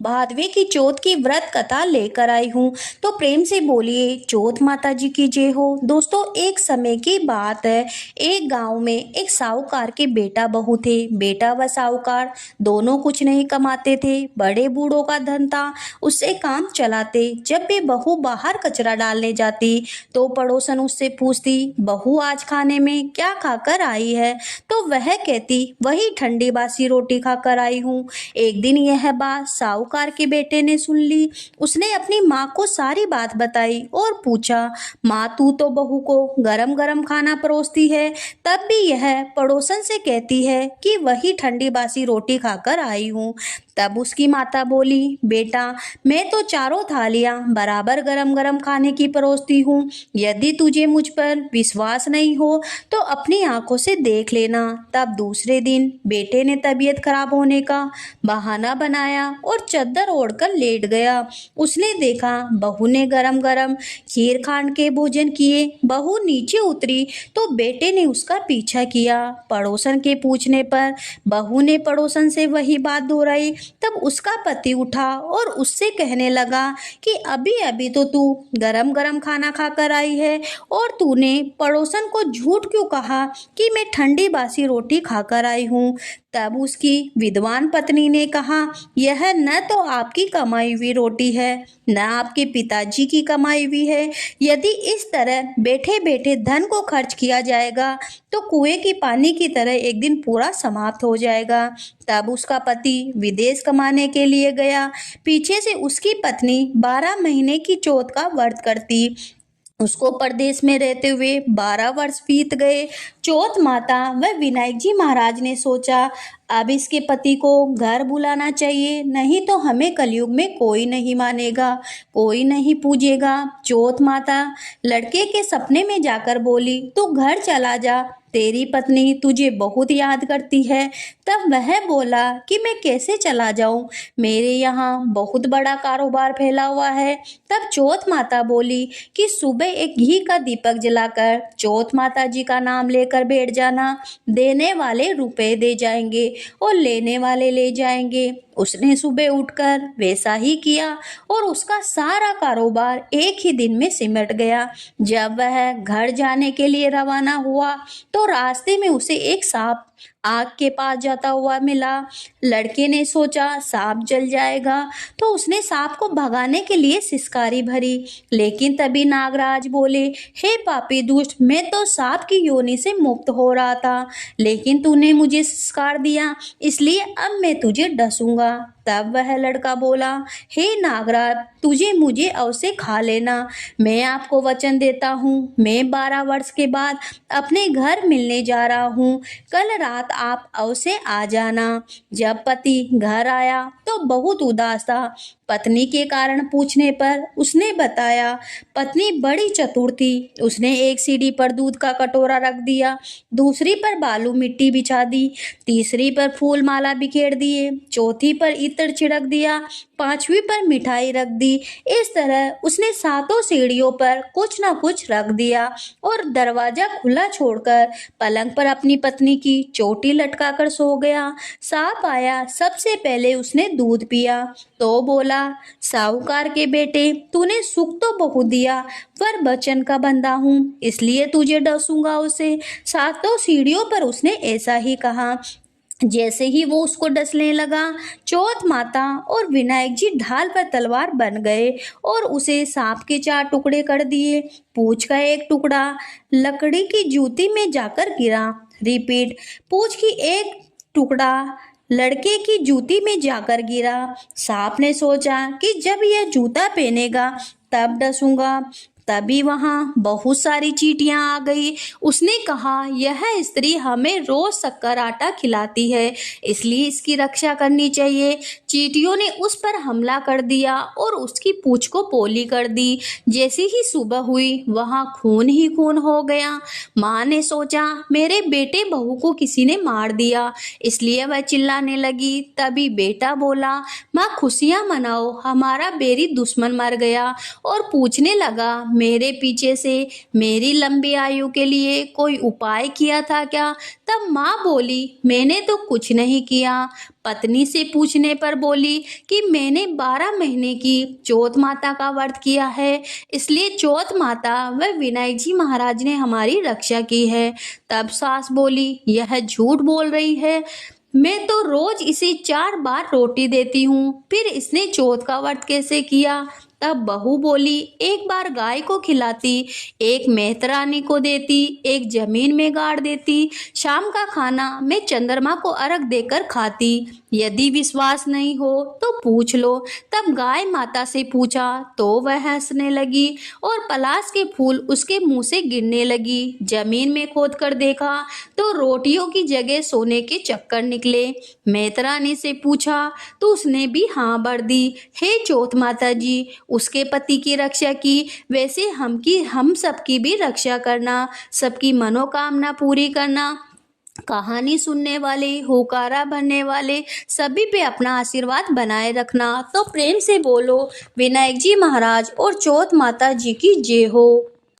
भादवे की चौथ की व्रत कथा लेकर आई हूँ, तो प्रेम से बोलिए चौथ माता जी की जय हो। दोस्तों, एक समय की बात है। एक गांव में एक साहूकार के बेटा बहू थे। बेटा व साहूकार दोनों कुछ नहीं कमाते थे। बड़े बूढ़ों का धन था, उससे काम चलाते। जब भी बहू बाहर कचरा डालने जाती तो पड़ोसन उससे पूछती, बहू आज खाने में क्या खाकर आई है? तो वह कहती, वही ठंडी बासी रोटी खाकर आई हूँ। एक दिन यह बात साहूकार के बेटे ने सुन ली। उसने अपनी माँ को सारी बात बताई और पूछा, माँ तू तो बहू को गरम गरम खाना परोसती है, तब भी यह पड़ोसन से कहती है कि वही ठंडी बासी रोटी खाकर आई हूँ। तब उसकी माता बोली, बेटा मैं तो चारों थालियां बराबर गरम गरम खाने की परोसती हूँ। यदि तुझे मुझ पर विश्वास नहीं हो तो अपनी आंखों से देख लेना। तब दूसरे दिन बेटे ने तबीयत खराब होने का बहाना बनाया और चद्दर ओढ़कर लेट गया। उसने देखा बहू ने गरम गरम खीर खांड के भोजन किए। बहू नीचे उतरी तो बेटे ने उसका पीछा किया। पड़ोसन के पूछने पर बहू ने पड़ोसन से वही बात दोहराई। तब उसका पति उठा और उससे कहने लगा कि अभी अभी तो तू गरम गरम खाना खाकर आई है और तूने पड़ोसन को झूठ क्यों कहा कि मैं ठंडी बासी रोटी खाकर आई हूँ? तब उसकी विद्वान पत्नी ने कहा, यह न तो आपकी कमाई हुई रोटी है, न आपके पिताजी की कमाई हुई है। यदि इस तरह बैठे बैठे धन को खर्च किया जाएगा तो कुएं की पानी की तरह एक दिन पूरा समाप्त हो जाएगा। तब उसका पति विदेश कमाने के लिए गया। पीछे से उसकी पत्नी 12 महीने की चौथ का व्रत करती। उसको परदेश में रहते हुए 12 वर्ष बीत गए। चौथ माता व विनायक जी महाराज ने सोचा, अब इसके पति को घर बुलाना चाहिए, नहीं तो हमें कलयुग में कोई नहीं मानेगा, कोई नहीं पूजेगा। चौथ माता लड़के के सपने में जाकर बोली, तू घर चला जा, तेरी पत्नी तुझे बहुत याद करती है। तब वह बोला कि मैं कैसे चला जाऊं, मेरे यहाँ बहुत बड़ा कारोबार फैला हुआ है। तब चौथ माता बोली कि सुबह एक घी का दीपक जलाकर चौथ माता जी का नाम लेकर बैठ जाना। देने वाले रुपए दे जाएंगे और लेने वाले ले जाएंगे। उसने सुबह उठकर वैसा ही किया और उसका सारा कारोबार एक ही दिन में सिमट गया। जब वह घर जाने के लिए रवाना हुआ तो रास्ते में उसे एक सांप आग के पास जाता हुआ मिला। लड़के ने सोचा सांप जल जाएगा तो उसने सांप को भगाने के लिए सिसकारी भरी, लेकिन तभी नागराज बोले, हे पापी दुष्ट, मैं तो सांप की योनि से मुक्त हो रहा था, लेकिन तूने मुझे सिसकार दिया, इसलिए अब मैं तुझे डसूंगा। तब वह लड़का बोला, हे नागराज, तुझे मुझे अवश्य खा लेना। मैं आपको वचन देता हूँ, मैं 12 वर्ष के बाद अपने घर मिलने जा रहा हूँ। कल रात आप अवश्य आ जाना। जब पति घर आया तो बहुत उदास था। पत्नी के कारण पूछने पर उसने बताया, पत्नी बड़ी चतुर थी। उसने एक सीढ़ी पर दूध का कटोरा रख दिया, दूसरी पर बालू मिट्टी बिछा दी, तीसरी पर फूल माला बिखेर दिए, चौथी पर इत्र छिड़क दिया, पांचवी पर मिठाई रख दी। इस तरह उसने सातों सीढ़ियों पर कुछ न कुछ रख दिया और दरवाजा खुला छोड़कर पलंग पर अपनी पत्नी की चोटी लटका कर सो गया। सांप आया, सबसे पहले उसने दूध पिया तो बोला, साहूकार के बेटे, तूने सुख तो बहुत दिया, पर वचन का बंदा हूँ, इसलिए तुझे डसूंगा उसे। सातों सीढ़ियों पर उसने ऐसा ही कहा। जैसे ही वो उसको डसने लगा, चौथ माता और विनायक जी ढाल पर तलवार बन गए और उसे सांप के 4 टुकड़े कर दिए। पूंछ का एक टुकड़ा लकड़ी की जूती में जाकर गिरा। रिपीट, पूंछ की एक टुकड़ा लड़के की जूती में जाकर गिरा। सांप ने सोचा कि जब यह जूता पहनेगा तब डसूंगा। तभी वहां बहुत सारी चींटियां आ गई। उसने कहा, यह स्त्री हमें रोज शक्कर आटा खिलाती है, इसलिए इसकी रक्षा करनी चाहिए। चींटियों ने उस पर हमला कर दिया और उसकी पूंछ को पोली कर दी। जैसी ही सुबह हुई वहां खून ही खून हो गया। माँ ने सोचा, मेरे बेटे बहू को किसी ने मार दिया, इसलिए वह चिल्लाने लगी। तभी बेटा बोला, माँ खुशियां मनाओ, हमारा बेरी दुश्मन मर गया, और पूछने लगा, मेरे पीछे से मेरी लंबी आयु के लिए कोई उपाय किया था क्या? तब माँ बोली, मैंने तो कुछ नहीं किया, पत्नी से पूछने पर बोली कि मैंने 12 महीने की चौथ माता का व्रत किया है, इसलिए चौथ माता व विनायक जी महाराज ने हमारी रक्षा की है। तब सास बोली, यह झूठ बोल रही है, मैं तो रोज इसे 4 बार रोटी देती हूँ, फिर इसने चौथ का व्रत कैसे किया? तब बहू बोली, एक बार गाय को खिलाती, एक मेहतरानी को देती, एक जमीन में गाड़ देती, शाम का खाना मैं चंद्रमा को अर्घ देकर खाती। यदि विश्वास नहीं हो तो पूछ लो। तब गाय माता से पूछा तो वह हंसने लगी और पलाश के फूल उसके मुंह से गिरने लगी। जमीन में खोद कर देखा तो रोटियों की जगह सोने के चक्कर निकले। मेहतरानी से पूछा तो उसने भी हाँ भर दी। हे चौथ माता जी, उसके पति की रक्षा की, वैसे हम सबकी भी रक्षा करना, सबकी मनोकामना पूरी करना। कहानी सुनने वाले, हुकारा भरने वाले सभी पे अपना आशीर्वाद बनाए रखना। तो प्रेम से बोलो, विनायक जी महाराज और चौथ माता जी की जय हो।